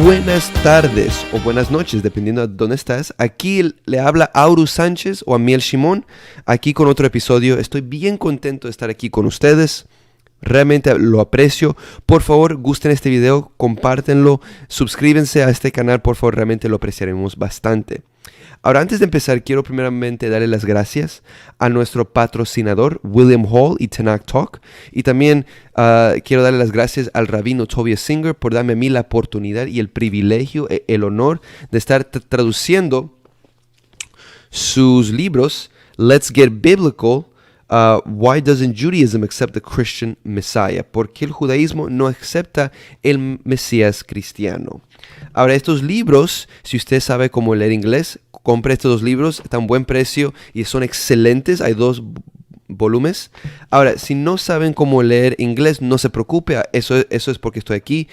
buenas tardes o buenas noches, dependiendo de dónde estás. Aquí le habla Auru Sánchez o Amiel Shimon, aquí con otro episodio. Estoy bien contento de estar aquí con ustedes. Realmente lo aprecio. Por favor, gusten este video, compártenlo, suscríbanse a este canal, por favor, realmente lo apreciaremos bastante. Ahora, antes de empezar, quiero primeramente darle las gracias a nuestro patrocinador, William Hall y Tanakh Talk. Y también quiero darle las gracias al rabino Tobias Singer por darme a mí la oportunidad y el privilegio, el honor de estar traduciendo sus libros, Let's Get Biblical, Why Doesn't Judaism Accept the Christian Messiah? ¿Por qué el judaísmo no acepta el Mesías cristiano? Ahora, estos libros, si usted sabe cómo leer inglés, compre estos dos libros, están a buen precio y son excelentes. Hay 2 volúmenes. Ahora, si no saben cómo leer inglés, no se preocupe, eso es porque estoy aquí.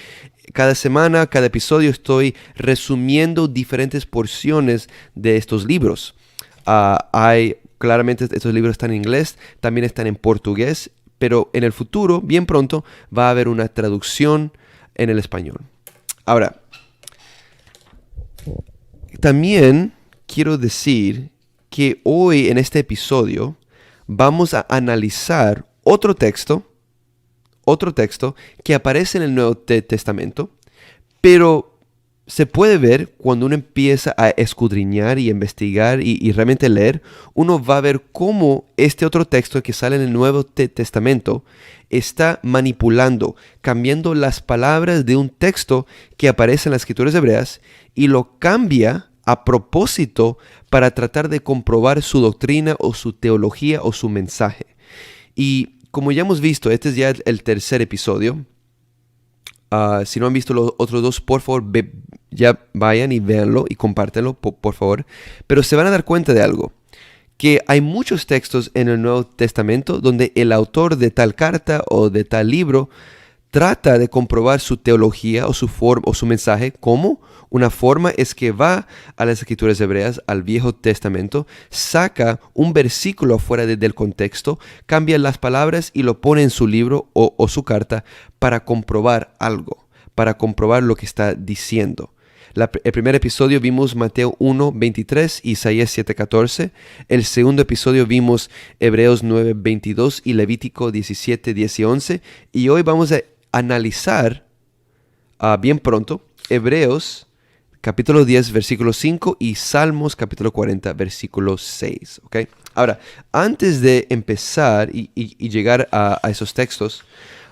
Cada semana, cada episodio estoy resumiendo diferentes porciones de estos libros. Claramente estos libros están en inglés, también están en portugués, pero en el futuro, bien pronto, va a haber una traducción en el español. Ahora, también quiero decir que hoy en este episodio vamos a analizar otro texto que aparece en el Nuevo Testamento, pero se puede ver cuando uno empieza a escudriñar y investigar y realmente leer, uno va a ver cómo este otro texto que sale en el Nuevo Testamento está manipulando, cambiando las palabras de un texto que aparece en las Escrituras hebreas y lo cambia a propósito para tratar de comprobar su doctrina o su teología o su mensaje. Y como ya hemos visto, este es ya el tercer episodio. Si no han visto los otros 2, por favor, ya vayan y véanlo y compártanlo, por favor. Pero se van a dar cuenta de algo, que hay muchos textos en el Nuevo Testamento donde el autor de tal carta o de tal libro trata de comprobar su teología o su forma o su mensaje. ¿Cómo? Una forma es que va a las Escrituras hebreas, al Viejo Testamento, saca un versículo fuera del contexto, cambia las palabras y lo pone en su libro o su carta para comprobar algo, para comprobar lo que está diciendo. El primer episodio vimos Mateo 1:23 y Isaías 7:14. El segundo episodio vimos Hebreos 9:22 y Levítico 17:10-11. Y hoy vamos a analizar bien pronto Hebreos capítulo 10, versículo 5 y Salmos capítulo 40, versículo 6. ¿Okay? Ahora, antes de empezar y llegar a esos textos,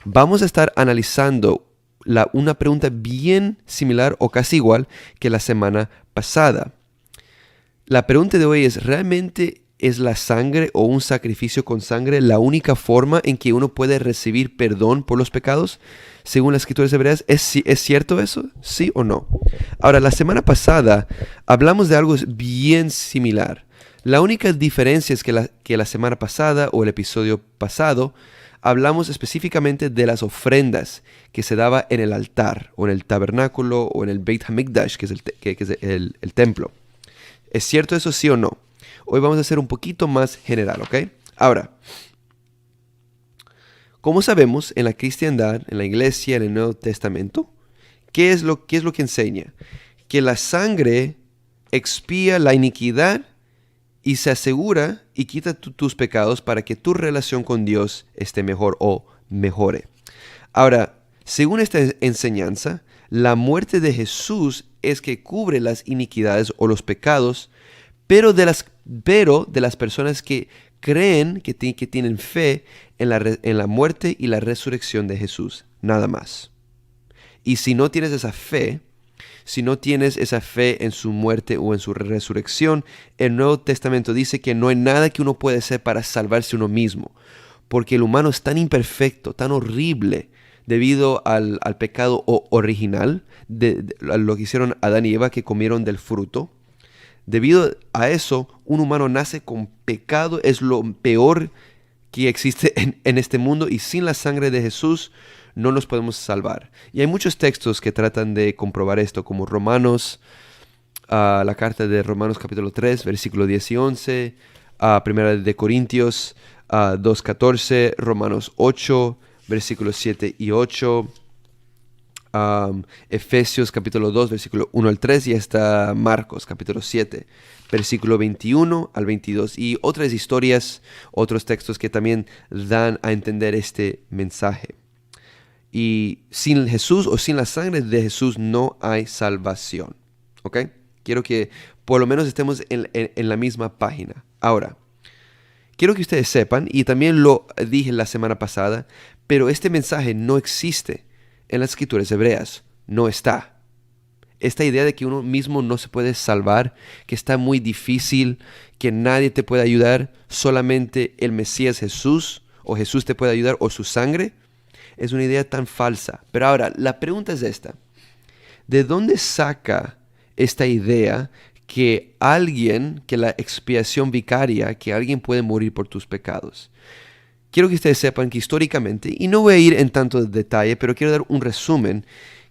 vamos a estar analizando una pregunta bien similar o casi igual que la semana pasada. La pregunta de hoy es, ¿realmente es la sangre o un sacrificio con sangre la única forma en que uno puede recibir perdón por los pecados? Según las Escrituras hebreas, ¿es cierto eso? ¿Sí o no? Ahora, la semana pasada hablamos de algo bien similar. La única diferencia es que la semana pasada o el episodio pasado hablamos específicamente de las ofrendas que se daba en el altar o en el tabernáculo o en el Beit HaMikdash, que es el templo. ¿Es cierto eso, sí o no? Hoy vamos a hacer un poquito más general, ¿ok? Ahora, como sabemos, en la cristiandad, en la iglesia, en el Nuevo Testamento, ¿qué es lo que enseña? Que la sangre expía la iniquidad y se asegura y quita tus pecados para que tu relación con Dios esté mejor o mejore. Ahora, según esta enseñanza, la muerte de Jesús es que cubre las iniquidades o los pecados, pero de las personas que creen, que tienen fe en la muerte y la resurrección de Jesús, nada más. Y si no tienes esa fe, en su muerte o en su resurrección, el Nuevo Testamento dice que no hay nada que uno puede hacer para salvarse uno mismo, porque el humano es tan imperfecto, tan horrible, debido al pecado original, de lo que hicieron Adán y Eva, que comieron del fruto. Debido a eso, un humano nace con pecado, es lo peor que existe en este mundo, y sin la sangre de Jesús no nos podemos salvar. Y hay muchos textos que tratan de comprobar esto, como Romanos, la carta de Romanos capítulo 3, versículo 10 y 11, Primera de Corintios 2:14, Romanos 8, versículos 7 y 8, Efesios capítulo 2, versículo 1 al 3, y hasta Marcos capítulo 7, versículo 21 al 22. Y otras historias, otros textos que también dan a entender este mensaje. Y sin Jesús o sin la sangre de Jesús no hay salvación. ¿Ok? Quiero que por lo menos estemos en la misma página. Ahora, quiero que ustedes sepan, y también lo dije la semana pasada, pero este mensaje no existe en las escrituras hebreas. No está. Esta idea de que uno mismo no se puede salvar, que está muy difícil, que nadie te puede ayudar, solamente el Mesías Jesús, o Jesús te puede ayudar, o su sangre, es una idea tan falsa. Pero ahora, la pregunta es esta. ¿De dónde saca esta idea que la expiación vicaria, que alguien puede morir por tus pecados? Quiero que ustedes sepan que históricamente, y no voy a ir en tanto detalle, pero quiero dar un resumen,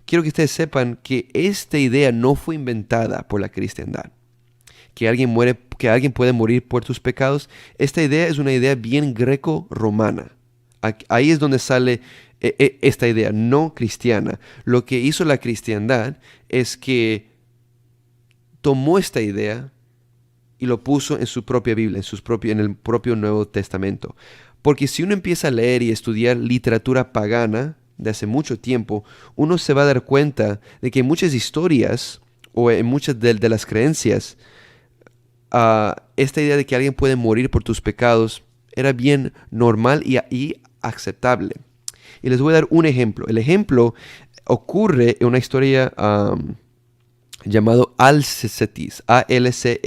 quiero que ustedes sepan que esta idea no fue inventada por la cristiandad. Que alguien puede morir por tus pecados, esta idea es una idea bien greco-romana. Ahí es donde sale esta idea no cristiana. Lo que hizo la cristiandad es que tomó esta idea y lo puso en su propia Biblia, en el propio Nuevo Testamento. Porque si uno empieza a leer y estudiar literatura pagana de hace mucho tiempo, uno se va a dar cuenta de que en muchas historias o en muchas de las creencias, esta idea de que alguien puede morir por tus pecados era bien normal y aceptable. Y les voy a dar un ejemplo. El ejemplo ocurre en una historia llamado Alcestis, Alcestis.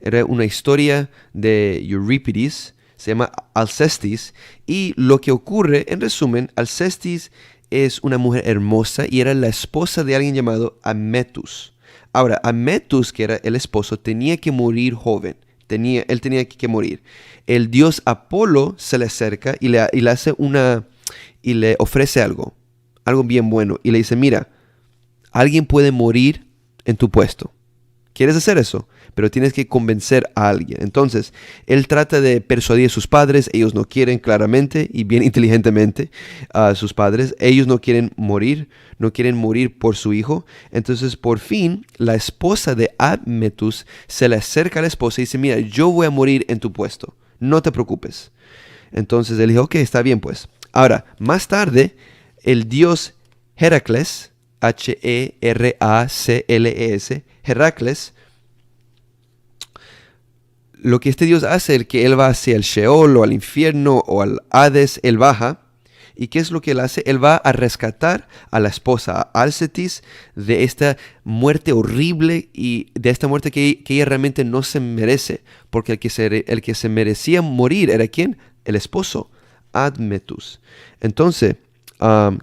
Era una historia de Eurípides, se llama Alcestis, y lo que ocurre, en resumen, Alcestis es una mujer hermosa y era la esposa de alguien llamado Ametus. Ahora, Ametus, que era el esposo, tenía que morir joven. Él tenía que morir. El dios Apolo se le acerca y le ofrece algo bien bueno. Y le dice, mira, alguien puede morir en tu puesto. ¿Quieres hacer eso? Pero tienes que convencer a alguien. Entonces, él trata de persuadir a sus padres. Ellos no quieren, claramente, y bien inteligentemente, a sus padres. Ellos no quieren morir por su hijo. Entonces, por fin, la esposa de Admetus se le acerca a la esposa y dice, mira, yo voy a morir en tu puesto. No te preocupes. Entonces, él dijo, ok, está bien pues. Ahora, más tarde, el dios Heracles, Heracles, Heracles, lo que este Dios hace es que él va hacia el Sheol o al infierno o al Hades, él baja. ¿Y qué es lo que él hace? Él va a rescatar a la esposa, a Alcestis, de esta muerte horrible y de esta muerte que ella realmente no se merece. Porque el que se merecía morir era ¿quién? El esposo, Admetus. Entonces,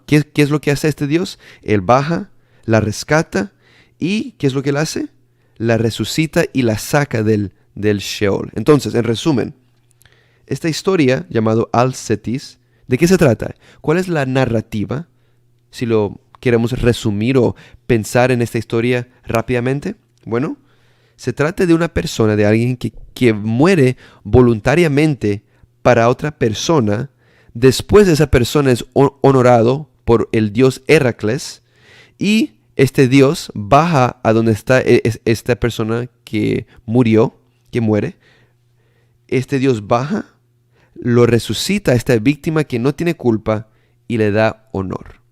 ¿qué es lo que hace este Dios? Él baja, la rescata y ¿qué es lo que él hace? La resucita y la saca del Sheol. Entonces, en resumen, esta historia llamado Alcestis, ¿de qué se trata? ¿Cuál es la narrativa? Si lo queremos resumir o pensar en esta historia rápidamente. Bueno, se trata de una persona, de alguien que muere voluntariamente para otra persona. Después de esa persona es honorado por el dios Heracles y este dios baja a donde está esta persona que murió, que muere. Este dios baja, lo resucita a esta víctima que no tiene culpa y le da honor.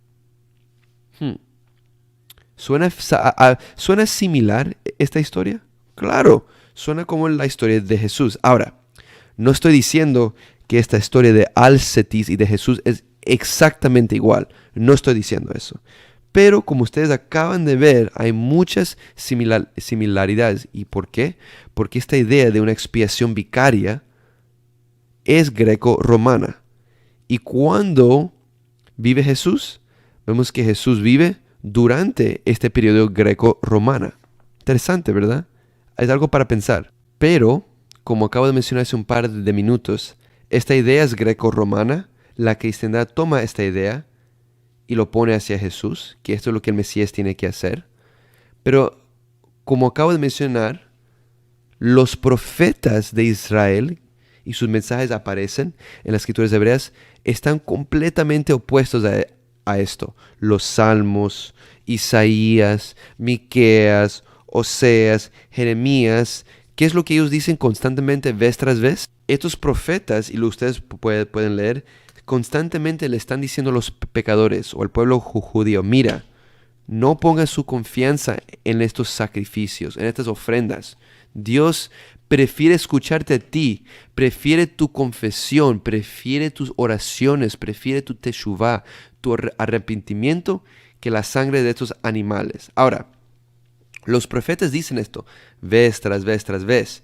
¿Suena similar esta historia? Claro, suena como la historia de Jesús. Ahora, no estoy diciendo que esta historia de Alcestis y de Jesús es exactamente igual. No estoy diciendo eso. Pero como ustedes acaban de ver, hay muchas similaridades. ¿Y por qué? Porque esta idea de una expiación vicaria es greco-romana. Y cuando vive Jesús, vemos que Jesús vive durante este periodo greco-romana. Interesante, ¿verdad? Es algo para pensar. Pero, como acabo de mencionar hace un par de minutos, esta idea es greco-romana. La cristiandad toma esta idea y lo pone hacia Jesús, que esto es lo que el Mesías tiene que hacer. Pero, como acabo de mencionar, los profetas de Israel y sus mensajes aparecen en las escrituras hebreas, están completamente opuestos a esto. Los Salmos, Isaías, Miqueas, Oseas, Jeremías. ¿Qué es lo que ellos dicen constantemente vez tras vez? Estos profetas, y ustedes pueden leer, constantemente le están diciendo a los pecadores o al pueblo judío, mira, no pongan su confianza en estos sacrificios, en estas ofrendas. Dios prefiere escucharte a ti, prefiere tu confesión, prefiere tus oraciones, prefiere tu teshuvá, tu arrepentimiento, que la sangre de estos animales. Ahora, los profetas dicen esto vez tras vez tras vez.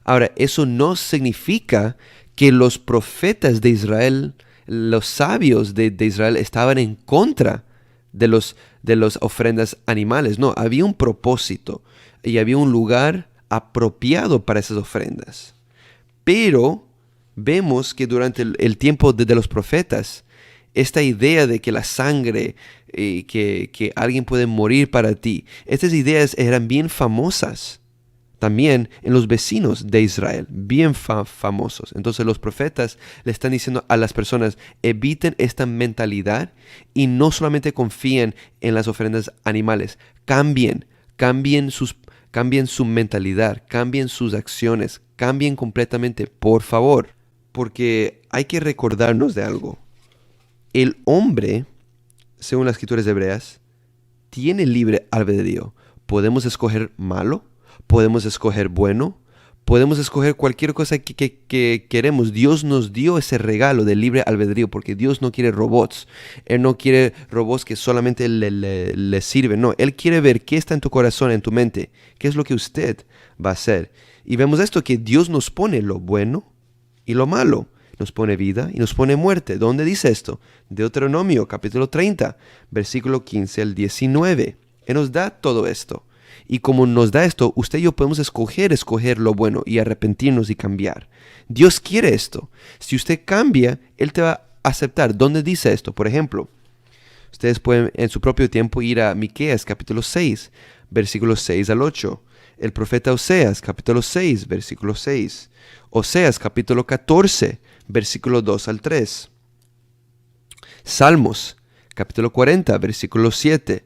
Ahora, eso no significa que los profetas de Israel, los sabios de Israel, estaban en contra de las ofrendas animales. No, había un propósito y había un lugar apropiado para esas ofrendas. Pero vemos que durante el tiempo de los profetas, esta idea de que la sangre, que alguien puede morir para ti, estas ideas eran bien famosas también en los vecinos de Israel, bien famosos. Entonces los profetas le están diciendo a las personas, eviten esta mentalidad y no solamente confíen en las ofrendas animales, cambien su mentalidad, cambien sus acciones, cambien completamente, por favor, porque hay que recordarnos de algo. El hombre, según las escrituras hebreas, tiene libre albedrío. Podemos escoger malo, podemos escoger bueno, podemos escoger cualquier cosa que queremos. Dios nos dio ese regalo de libre albedrío porque Dios no quiere robots. Él no quiere robots que solamente le sirven. No, Él quiere ver qué está en tu corazón, en tu mente, qué es lo que usted va a hacer. Y vemos esto, que Dios nos pone lo bueno y lo malo. Nos pone vida y nos pone muerte. ¿Dónde dice esto? Deuteronomio, capítulo 30, versículo 15 al 19. Él nos da todo esto. Y como nos da esto, usted y yo podemos escoger lo bueno y arrepentirnos y cambiar. Dios quiere esto. Si usted cambia, Él te va a aceptar. ¿Dónde dice esto? Por ejemplo, ustedes pueden en su propio tiempo ir a Miqueas, capítulo 6, versículos 6 al 8. El profeta Oseas, capítulo 6, versículo 6. Oseas, capítulo 14, versículo 2 al 3. Salmos, capítulo 40, versículo 7.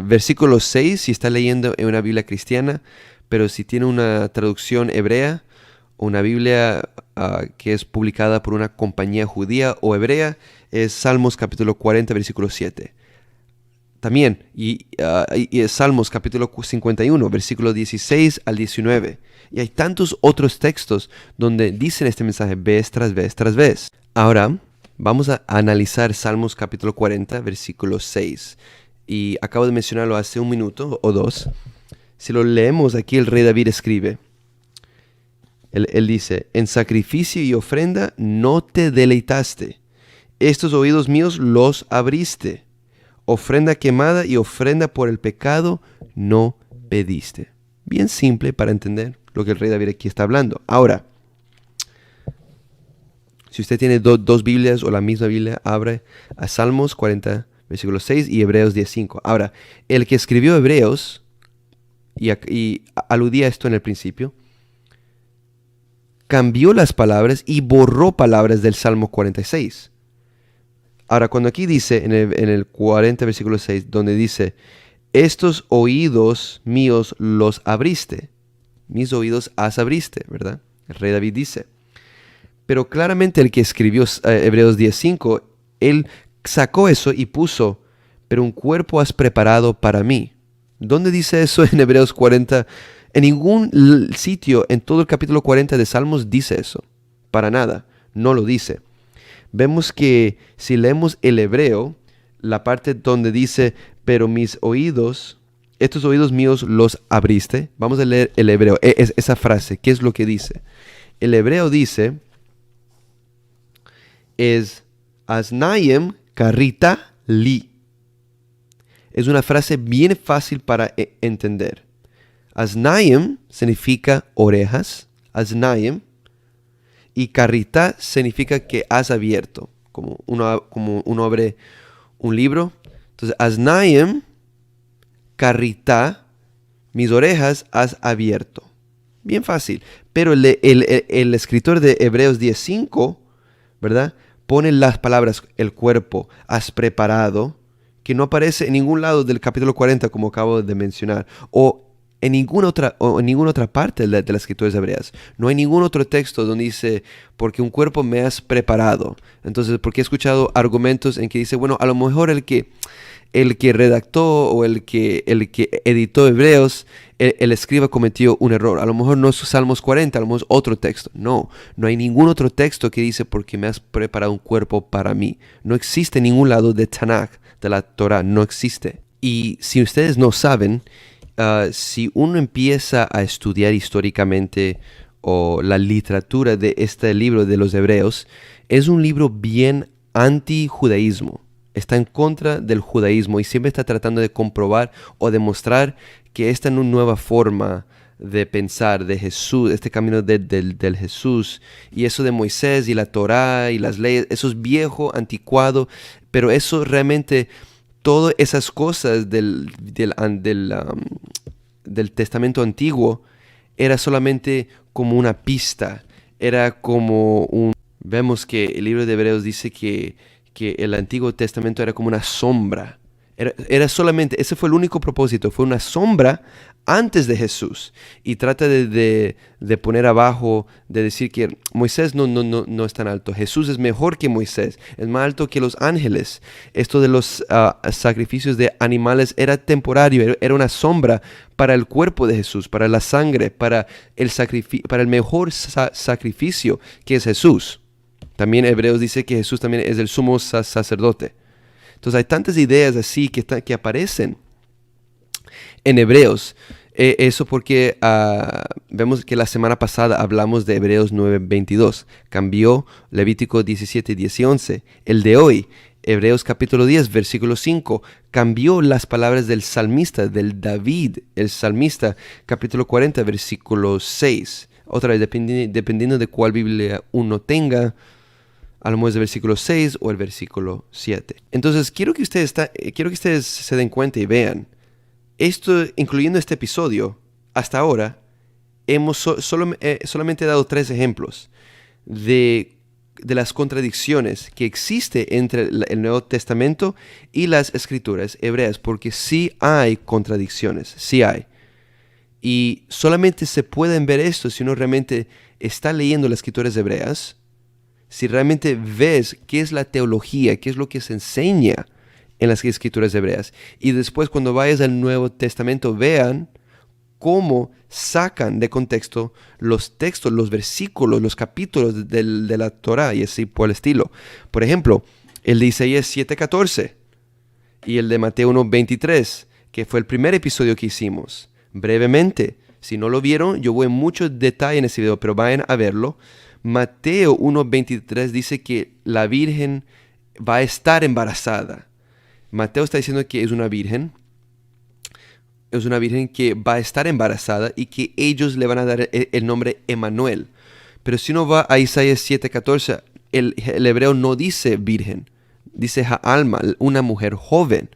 Versículo 6, si está leyendo en una Biblia cristiana, pero si tiene una traducción hebrea, una Biblia que es publicada por una compañía judía o hebrea, es Salmos capítulo 40, versículo 7. También, y es Salmos capítulo 51, versículo 16 al 19. Y hay tantos otros textos donde dicen este mensaje vez tras vez tras vez. Ahora, vamos a analizar Salmos capítulo 40, versículo 6. Y acabo de mencionarlo hace un minuto o dos. Si lo leemos aquí, el rey David escribe. Él dice, en sacrificio y ofrenda no te deleitaste. Estos oídos míos los abriste. Ofrenda quemada y ofrenda por el pecado no pediste. Bien simple para entender lo que el rey David aquí está hablando. Ahora, si usted tiene dos Biblias o la misma Biblia, abre a Salmos 40, versículo 6 y Hebreos 10:5. Ahora, el que escribió Hebreos, y aludía a esto en el principio, cambió las palabras y borró palabras del Salmo 46. Ahora, cuando aquí dice en el 40, versículo 6, donde dice, estos oídos míos los abriste. Mis oídos abriste, ¿verdad? El rey David dice. Pero claramente el que escribió Hebreos 10:5, él sacó eso y puso, pero un cuerpo has preparado para mí. ¿Dónde dice eso en Hebreos 40? En ningún sitio en todo el capítulo 40 de Salmos dice eso. Para nada, no lo dice. Vemos que si leemos el hebreo, la parte donde dice, pero mis oídos, estos oídos míos los abriste. Vamos a leer el hebreo, esa frase, ¿qué es lo que dice? El hebreo dice, es Aznayem karita li. Es una frase bien fácil para entender. Aznayem significa orejas, Aznayem, y karita significa que has abierto, como uno abre un libro. Entonces, Aznayem karita, mis orejas has abierto. Bien fácil. Pero el escritor de Hebreos 10:5, ¿verdad? pone las palabras el cuerpo has preparado, que no aparece en ningún lado del capítulo 40 como acabo de mencionar, o en ninguna otra parte de las escrituras hebreas. No hay ningún otro texto donde dice, porque un cuerpo me has preparado. Entonces, porque he escuchado argumentos en que dice, bueno, a lo mejor el que redactó o el que editó Hebreos, el escriba cometió un error. A lo mejor no es Salmos 40, a lo mejor es otro texto. No hay ningún otro texto que dice, porque me has preparado un cuerpo para mí. No existe en ningún lado de Tanakh, de la Torah, no existe. Y si ustedes no saben, si uno empieza a estudiar históricamente o la literatura de este libro de los Hebreos, es un libro bien anti-judaísmo. Está en contra del judaísmo y siempre está tratando de comprobar o demostrar que esta nueva forma de pensar de Jesús, este camino del Jesús y eso de Moisés y la Torá y las leyes, eso es viejo, anticuado, pero eso realmente, todas esas cosas del Testamento Antiguo era solamente como una pista, era como Vemos que el libro de Hebreos dice que el Antiguo Testamento era como una sombra. Era solamente, ese fue el único propósito, fue una sombra antes de Jesús. Y trata de poner abajo, de decir que Moisés no es tan alto. Jesús es mejor que Moisés, es más alto que los ángeles. Esto de los sacrificios de animales era temporario, era una sombra para el cuerpo de Jesús, para la sangre, para el mejor sacrificio que es Jesús. También Hebreos dice que Jesús también es el sumo sacerdote. Entonces hay tantas ideas así que aparecen en Hebreos. Eso porque vemos que la semana pasada hablamos de Hebreos 9:22. Cambió Levítico 17:10 y 11. El de hoy, Hebreos capítulo 10, versículo 5, cambió las palabras del salmista, del David, el salmista, capítulo 40, versículo 6. Otra vez, dependiendo de cuál Biblia uno tenga, a lo mejor es el versículo 6 o el versículo 7. Entonces, quiero que ustedes se den cuenta y vean. Esto, incluyendo este episodio, hasta ahora, hemos solamente dado 3 ejemplos de las contradicciones que existe entre el Nuevo Testamento y las Escrituras hebreas, porque sí hay contradicciones, sí hay. Y solamente se pueden ver esto si uno realmente está leyendo las Escrituras hebreas, si realmente ves qué es la teología, qué es lo que se enseña en las Escrituras hebreas. Y después cuando vayas al Nuevo Testamento, vean cómo sacan de contexto los textos, los versículos, los capítulos de la Torah y así por el estilo. Por ejemplo, el de Isaías 7:14 y el de Mateo 1:23, que fue el primer episodio que hicimos. Brevemente, si no lo vieron, yo voy en mucho detalle en ese video, pero vayan a verlo. Mateo 1:23 dice que la Virgen va a estar embarazada. Mateo está diciendo que es una virgen que va a estar embarazada y que ellos le van a dar el nombre Emmanuel. Pero si uno va a Isaías 7:14, el hebreo no dice virgen, dice Ha'alma, una mujer joven,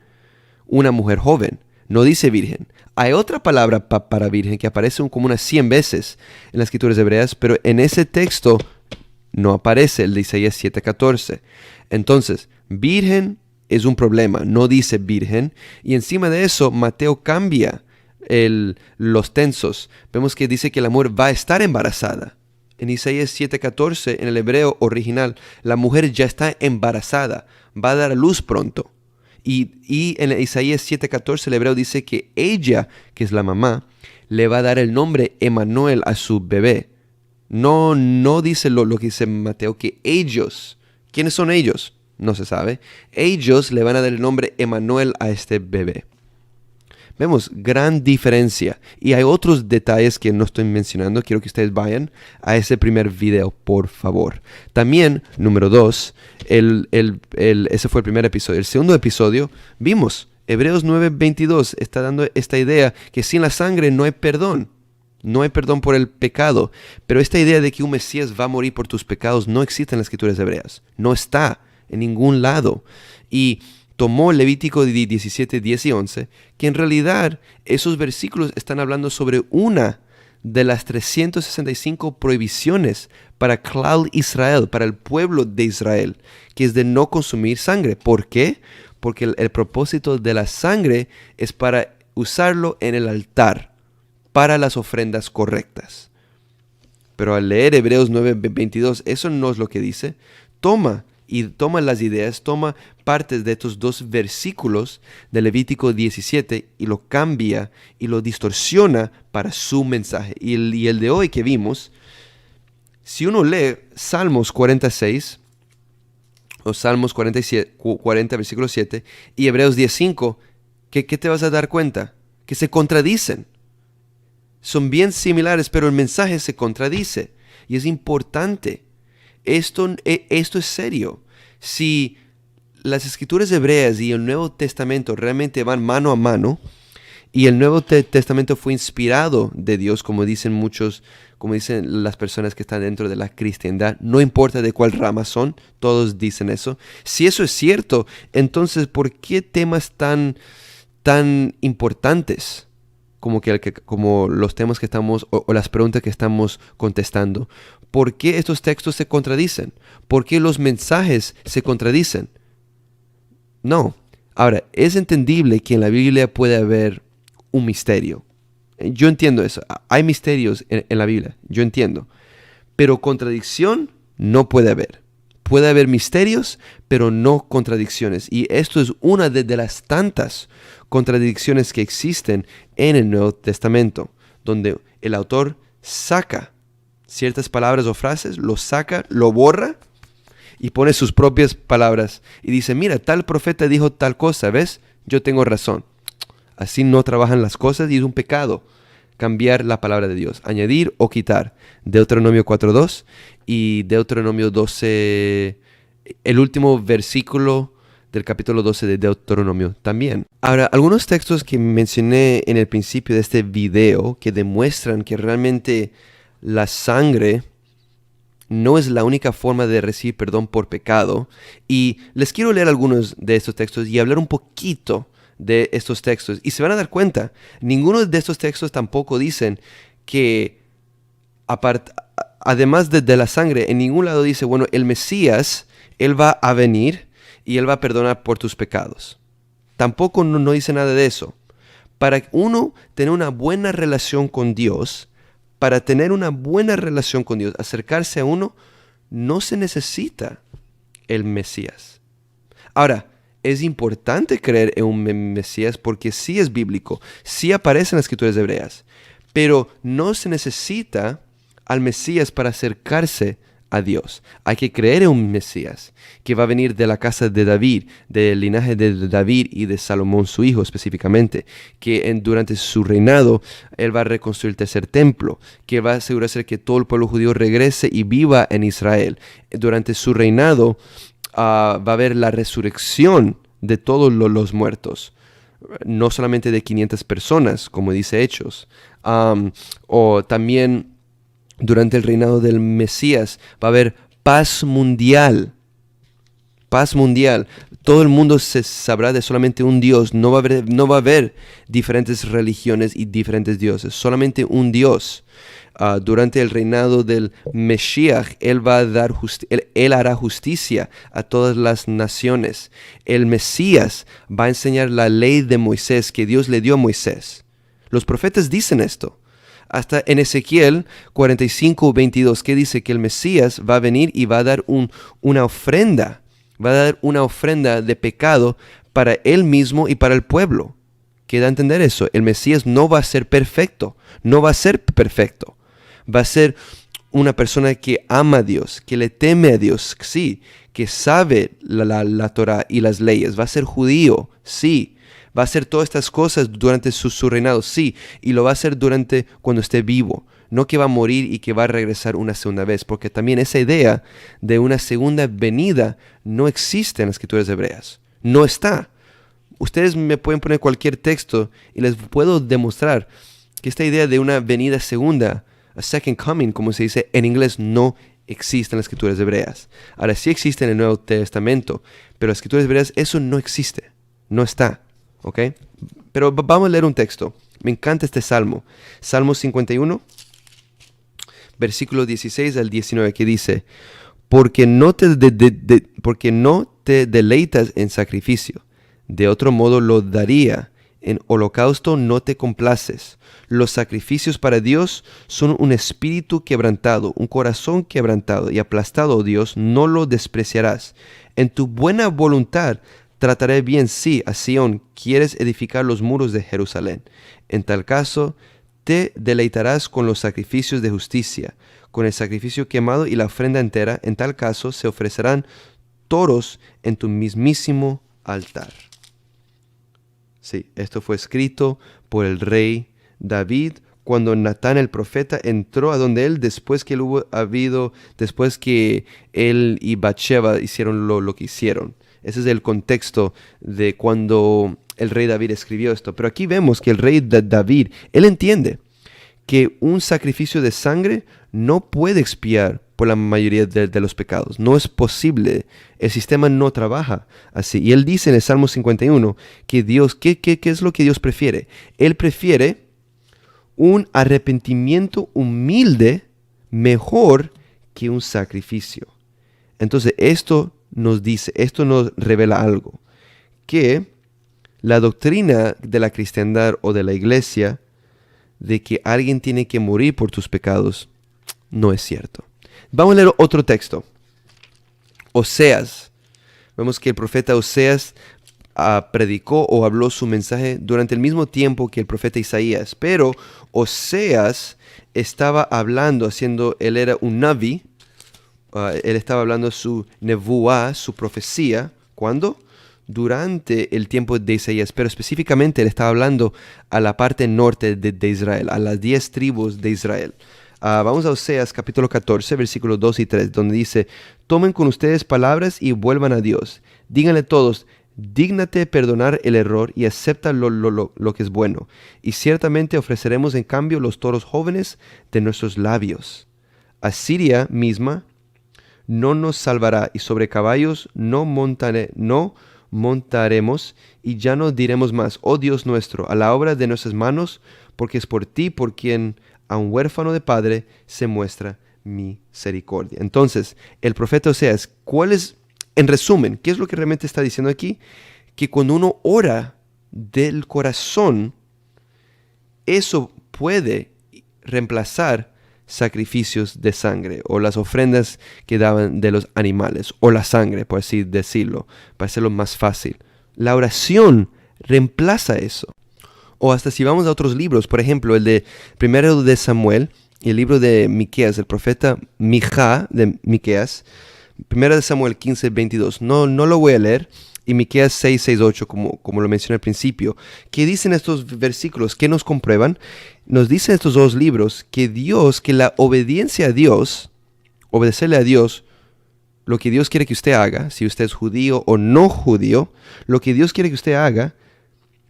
no dice virgen. Hay otra palabra para virgen que aparece como unas 100 veces en las escrituras hebreas, pero en ese texto no aparece el de Isaías 7:14. Entonces, virgen es un problema, no dice virgen. Y encima de eso, Mateo cambia los tensos. Vemos que dice que la mujer va a estar embarazada. En Isaías 7:14, en el hebreo original, la mujer ya está embarazada, va a dar a luz pronto. Y en Isaías 7:14 el hebreo dice que ella, que es la mamá, le va a dar el nombre Emmanuel a su bebé. No dice lo que dice Mateo, que ellos, ¿quiénes son ellos? No se sabe. Ellos le van a dar el nombre Emmanuel a este bebé. Vemos gran diferencia. Y hay otros detalles que no estoy mencionando. Quiero que ustedes vayan a ese primer video, por favor. También, número 2, ese fue el primer episodio. El segundo episodio, vimos, Hebreos 9:22 está dando esta idea que sin la sangre no hay perdón. No hay perdón por el pecado. Pero esta idea de que un Mesías va a morir por tus pecados no existe en las escrituras hebreas. No está en ningún lado. Y tomó Levítico 17, 10 y 11, que en realidad esos versículos están hablando sobre una de las 365 prohibiciones para Klal Israel, para el pueblo de Israel, que es de no consumir sangre. ¿Por qué? Porque el propósito de la sangre es para usarlo en el altar, para las ofrendas correctas. Pero al leer Hebreos 9:22, eso no es lo que dice. Toma las ideas, toma partes de estos dos versículos de Levítico 17 y lo cambia y lo distorsiona para su mensaje. Y el de hoy que vimos, si uno lee Salmos 46 o Salmos 40 versículo 7 y Hebreos 10:5, ¿qué te vas a dar cuenta? Que se contradicen. Son bien similares, pero el mensaje se contradice. Y es importante. Esto es serio. Si las escrituras hebreas y el Nuevo Testamento realmente van mano a mano, y el Nuevo Testamento fue inspirado de Dios, como dicen muchos, como dicen las personas que están dentro de la cristiandad, no importa de cuál rama son, todos dicen eso. Si eso es cierto, entonces, ¿por qué temas tan importantes como los temas que estamos, o las preguntas que estamos contestando? ¿Por qué estos textos se contradicen? ¿Por qué los mensajes se contradicen? No. Ahora, es entendible que en la Biblia puede haber un misterio. Yo entiendo eso. Hay misterios en la Biblia. Yo entiendo. Pero contradicción no puede haber. Puede haber misterios, pero no contradicciones. Y esto es una de las tantas contradicciones que existen en el Nuevo Testamento, donde el autor saca ciertas palabras o frases, lo saca, lo borra y pone sus propias palabras y dice, mira, tal profeta dijo tal cosa, ¿ves? Yo tengo razón. Así no trabajan las cosas y es un pecado cambiar la palabra de Dios, añadir o quitar. Deuteronomio 4:2 y Deuteronomio 12, el último versículo del capítulo 12 de Deuteronomio también. Ahora, algunos textos que mencioné en el principio de este video que demuestran que realmente la sangre no es la única forma de recibir perdón por pecado. Y les quiero leer algunos de estos textos y hablar un poquito de estos textos. Y se van a dar cuenta, ninguno de estos textos tampoco dicen que, además de la sangre, en ningún lado dice, bueno, el Mesías, Él va a venir y Él va a perdonar por tus pecados. Tampoco no dice nada de eso. Para uno tener una buena relación con Dios, acercarse a uno, no se necesita el Mesías. Ahora, es importante creer en un Mesías porque sí es bíblico, sí aparece en las escrituras hebreas, pero no se necesita al Mesías para acercarse a Dios. Hay que creer en un Mesías que va a venir de la casa de David, del linaje de David y de Salomón su hijo específicamente, que durante su reinado él va a reconstruir el tercer templo, que va a asegurarse que todo el pueblo judío regrese y viva en Israel. Durante su reinado va a haber la resurrección de todos los muertos, no solamente de 500 personas, como dice Hechos, o también durante el reinado del Mesías va a haber paz mundial. Paz mundial. Todo el mundo se sabrá de solamente un Dios. No va a haber diferentes religiones y diferentes dioses. Solamente un Dios. Durante el reinado del Mesías, Él hará justicia a todas las naciones. El Mesías va a enseñar la ley de Moisés que Dios le dio a Moisés. Los profetas dicen esto. Hasta en Ezequiel 45:22, que dice que el Mesías va a venir y va a dar una ofrenda. Va a dar una ofrenda de pecado para él mismo y para el pueblo. ¿Qué da a entender eso? El Mesías no va a ser perfecto. No va a ser perfecto. Va a ser una persona que ama a Dios, que le teme a Dios, sí, que sabe la Torah y las leyes. Va a ser judío, sí. Va a hacer todas estas cosas durante su reinado, sí, y lo va a hacer cuando esté vivo. No que va a morir y que va a regresar una segunda vez, porque también esa idea de una segunda venida no existe en las escrituras hebreas. No está. Ustedes me pueden poner cualquier texto y les puedo demostrar que esta idea de una venida segunda, a second coming, como se dice en inglés, no existe en las escrituras hebreas. Ahora sí existe en el Nuevo Testamento, pero en las escrituras hebreas eso no existe. No está. ¿Ok? Pero vamos a leer un texto. Me encanta este salmo. Salmo 51. versículo 16 al 19, que dice, porque porque no te deleitas en sacrificio, de otro modo lo daría. En holocausto no te complaces. Los sacrificios para Dios son un espíritu quebrantado, un corazón quebrantado y aplastado, oh Dios, no lo despreciarás. En tu buena voluntad trataré bien, sí, a Sión quieres edificar los muros de Jerusalén. En tal caso, te deleitarás con los sacrificios de justicia, con el sacrificio quemado y la ofrenda entera. En tal caso, se ofrecerán toros en tu mismísimo altar. Sí, esto fue escrito por el rey David cuando Natán el profeta entró a donde él después que él y Bathsheba hicieron lo que hicieron. Ese es el contexto de cuando el rey David escribió esto. Pero aquí vemos que el rey David, él entiende que un sacrificio de sangre no puede expiar por la mayoría de los pecados. No es posible. El sistema no trabaja así. Y él dice en el Salmo 51 que Dios, ¿qué es lo que Dios prefiere? Él prefiere un arrepentimiento humilde mejor que un sacrificio. Entonces esto nos revela algo. Que la doctrina de la cristiandad o de la iglesia de que alguien tiene que morir por tus pecados no es cierto. Vamos a leer otro texto. Oseas. Vemos que el profeta Oseas predicó o habló su mensaje durante el mismo tiempo que el profeta Isaías. Pero Oseas estaba hablando, él era un naví. Él estaba hablando su nevuá, su profecía. ¿Cuándo? Durante el tiempo de Isaías, pero específicamente él estaba hablando a la parte norte de Israel, a las 10 tribus de Israel. Vamos a Oseas capítulo 14, versículos 2 y 3, donde dice, tomen con ustedes palabras y vuelvan a Dios. Díganle todos, dígnate perdonar el error y acepta lo que es bueno. Y ciertamente ofreceremos en cambio los toros jóvenes de nuestros labios. Asiria misma no nos salvará y sobre caballos no montaremos y ya no diremos más, oh Dios nuestro, a la obra de nuestras manos, porque es por ti por quien a un huérfano de padre se muestra misericordia. Entonces, el profeta Oseas, en resumen, qué es lo que realmente está diciendo aquí? Que cuando uno ora del corazón, eso puede reemplazar sacrificios de sangre o las ofrendas que daban de los animales o la sangre, por así decirlo, para hacerlo más fácil. La oración reemplaza eso. O hasta si vamos a otros libros, por ejemplo, el de Primero de Samuel y el libro de Miqueas, el profeta Mijá de Miqueas, Primero de Samuel 15, 22. No lo voy a leer. Y Miqueas 6, 6, 8, como lo mencioné al principio. ¿Qué dicen estos versículos? ¿Qué nos comprueban? Nos dicen estos dos libros que la obediencia a Dios, obedecerle a Dios, lo que Dios quiere que usted haga, si usted es judío o no judío, lo que Dios quiere que usted haga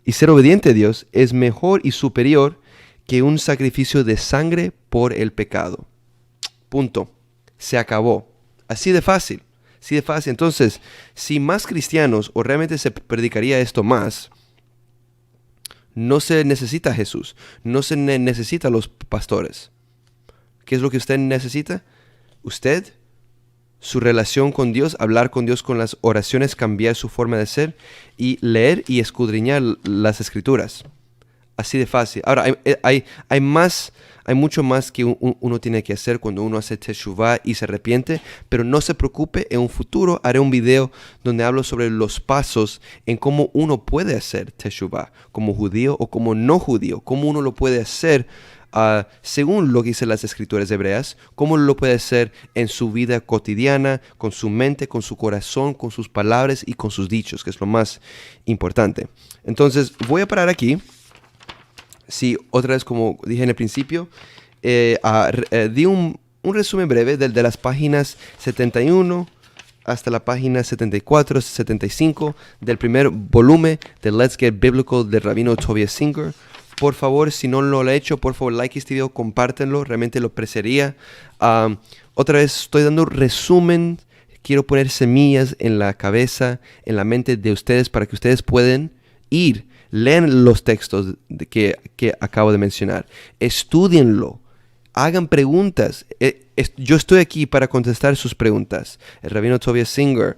y ser obediente a Dios es mejor y superior que un sacrificio de sangre por el pecado. Punto. Se acabó. Así de fácil. Así de fácil. Entonces, si más cristianos, o realmente se predicaría esto más, no se necesita a Jesús. No se necesita a los pastores. ¿Qué es lo que usted necesita? Usted, su relación con Dios, hablar con Dios con las oraciones, cambiar su forma de ser y leer y escudriñar las escrituras. Así de fácil. Ahora, hay mucho más que uno tiene que hacer cuando uno hace teshuvah y se arrepiente, pero no se preocupe, en un futuro haré un video donde hablo sobre los pasos en cómo uno puede hacer teshuvah, como judío o como no judío, cómo uno lo puede hacer según lo que dicen las escrituras hebreas, cómo lo puede hacer en su vida cotidiana, con su mente, con su corazón, con sus palabras y con sus dichos, que es lo más importante. Entonces, voy a parar aquí. Sí, otra vez, como dije en el principio, di un resumen breve de las páginas 71 hasta la página 74, 75 del primer volumen de Let's Get Biblical del rabino Tovia Singer. Por favor, si no lo ha hecho, por favor, like este video, compártenlo, realmente lo apreciaría. Otra vez, estoy dando resumen, quiero poner semillas en la cabeza, en la mente de ustedes para que ustedes puedan lean los textos que acabo de mencionar, estúdienlo, hagan preguntas. Yo estoy aquí para contestar sus preguntas. El rabino Tobias Singer,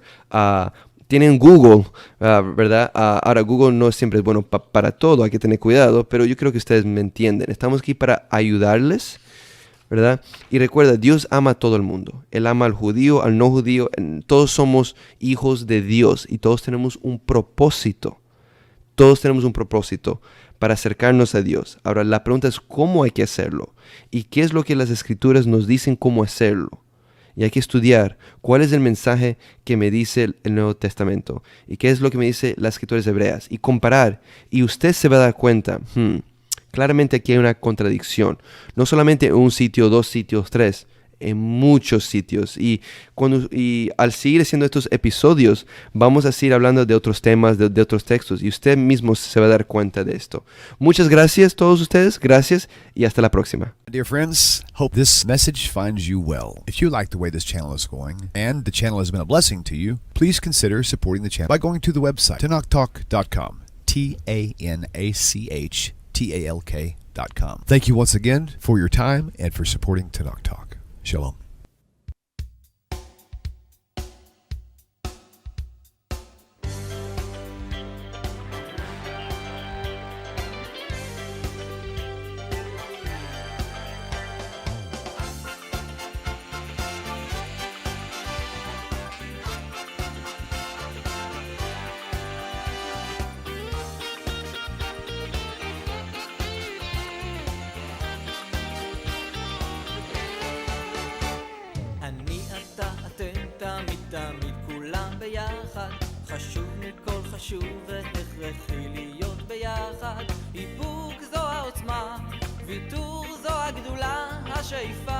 tienen Google, ¿verdad? Ahora, Google no siempre es bueno para todo, hay que tener cuidado, pero yo creo que ustedes me entienden. Estamos aquí para ayudarles, ¿verdad? Y recuerda, Dios ama a todo el mundo. Él ama al judío, al no judío. Todos somos hijos de Dios y todos tenemos un propósito. Todos tenemos un propósito para acercarnos a Dios. Ahora, la pregunta es cómo hay que hacerlo y qué es lo que las Escrituras nos dicen cómo hacerlo. Y hay que estudiar cuál es el mensaje que me dice el Nuevo Testamento y qué es lo que me dice las Escrituras hebreas y comparar. Y usted se va a dar cuenta, claramente aquí hay una contradicción. No solamente en un sitio, 2 sitios, 3, en muchos sitios. Y al seguir haciendo estos episodios, vamos a seguir hablando de otros temas, de otros textos. Y usted mismo se va a dar cuenta de esto. Muchas gracias a todos ustedes. Gracias y hasta la próxima. Dear friends, hope this message finds you well. If you like the way this channel is going, and the channel has been a blessing to you, please consider supporting the channel by going to the website, tanachtalk.com. TANACHTALK.com. Thank you once again for your time and for supporting Tanakh Talk. Shalom. תמיד כולם ביחד, חשוב מכל חשוב והכרחי להיות ביחד. איפוק זו העוצמה, ויתור זו הגדולה, השאיפה